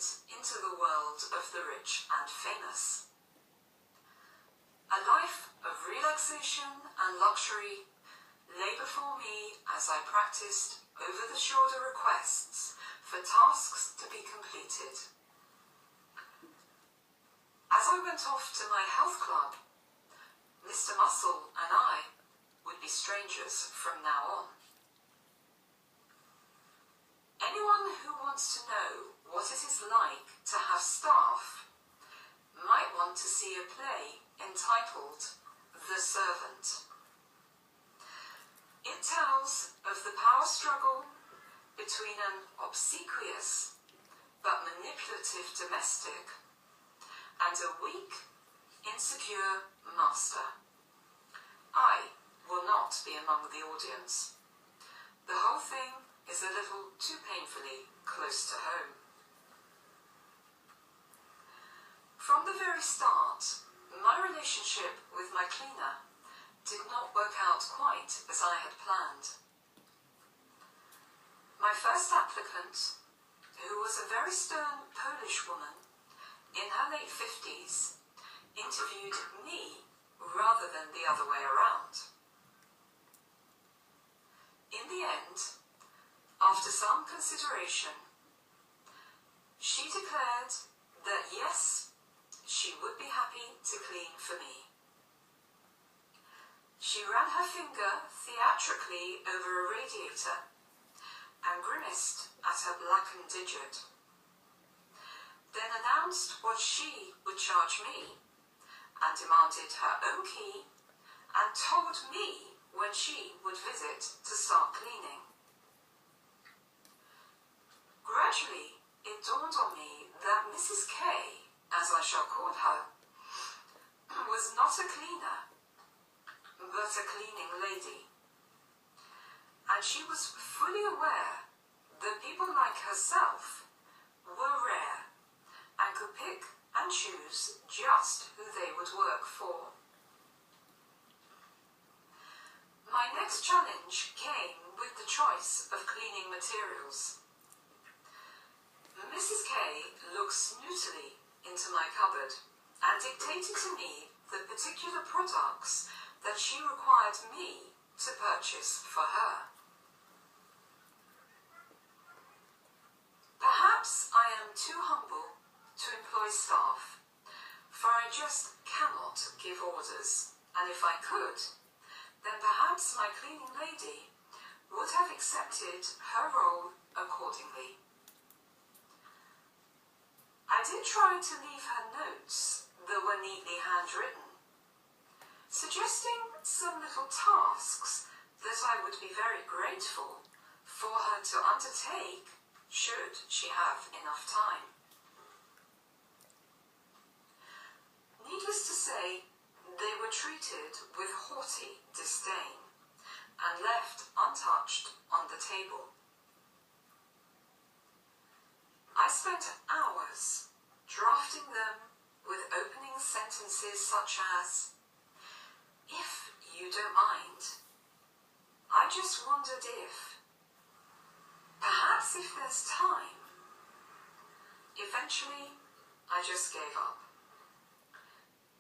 it into the world of the rich and famous. A life of relaxation and luxury lay before me as I practiced over-the-shoulder requests for tasks to be completed. As I went off to my health club, Mr. Muscle and I would be strangers from now on. Anyone who wants to know what it is like to have staff might want to see a play entitled The Servant. It tells of the power struggle between an obsequious but manipulative domestic and a weak, insecure master. I will not be among the audience. The whole thing is a little too painfully close to home. From the very start, my relationship with my cleaner did not work out quite as I had planned. My first applicant, who was a very stern Polish woman in her late 50s, interviewed me rather than the other way around. In the end, after some consideration, she declared that yes, she would be happy to clean for me. She ran her finger theatrically over a radiator and grimaced at her blackened digit, then announced what she would charge me and demanded her own key and told me when she would visit to start cleaning. Gradually, it dawned on me that Mrs. K, as I shall call her, was not a cleaner, but a cleaning lady. And she was fully aware that people like herself were rare and could pick and choose just who they would work for. My next challenge came with the choice of cleaning materials. Mrs. K looked snootily into my cupboard and dictated to me the particular products that she required me to purchase for her. Perhaps I am too humble to employ staff, for I just cannot give orders, and if I could, then perhaps my cleaning lady would have accepted her role accordingly. I did try to leave her notes that were neatly handwritten, suggesting some little tasks that I would be very grateful for her to undertake should she have enough time. Needless to say, they were treated with haughty disdain and left untouched on the table. I spent hours drafting them with opening sentences such as, "If you don't mind, I just wondered if, perhaps if there's time." Eventually, I just gave up.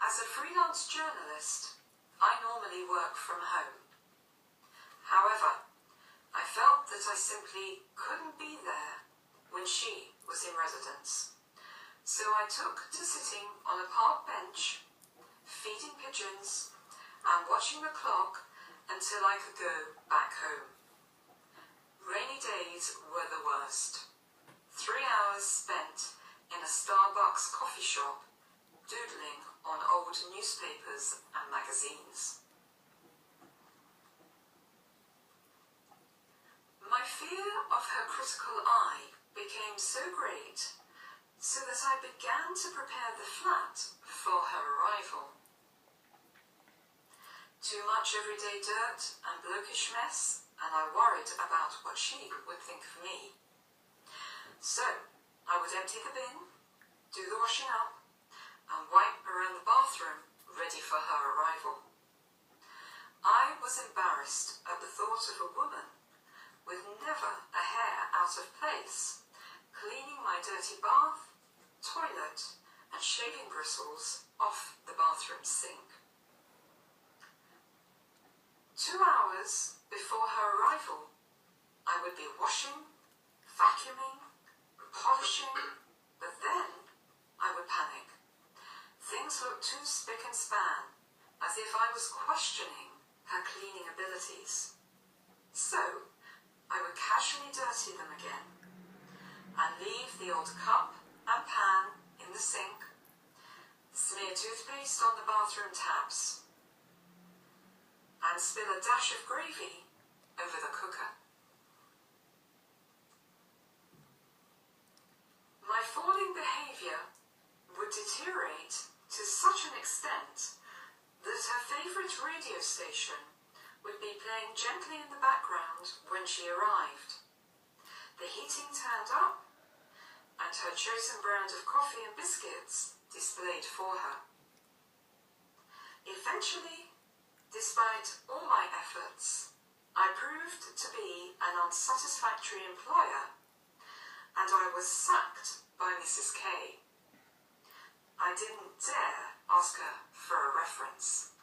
As a freelance journalist, I normally work from home. However, I felt that I simply couldn't be there when she was in residence. So I took to sitting on a park bench, feeding pigeons, and watching the clock until I could go back home. Rainy days were the worst. 3 hours spent in a Starbucks coffee shop, doodling on old newspapers and magazines. My fear of her critical eye became so great, so that I began to prepare the flat for her arrival. Too much everyday dirt and blokish mess, and I worried about what she would think of me. So, I would empty the bin, do the washing up, and wipe around the bathroom, ready for her arrival. I was embarrassed at the thought of a woman with never a hair out of place, cleaning my dirty bath hours before her arrival, I would be washing, vacuuming, polishing, but then I would panic. Things looked too spick and span, as if I was questioning her cleaning abilities. So, I would casually dirty them again, and leave the old cup and pan in the sink, smear toothpaste on the bathroom taps, and spill a dash of gravy over the cooker. My falling behaviour would deteriorate to such an extent that her favourite radio station would be playing gently in the background when she arrived. The heating turned up, and her chosen brand of coffee and biscuits displayed for her. Eventually, despite all my efforts, I proved to be an unsatisfactory employer, and I was sacked by Mrs. K. I didn't dare ask her for a reference.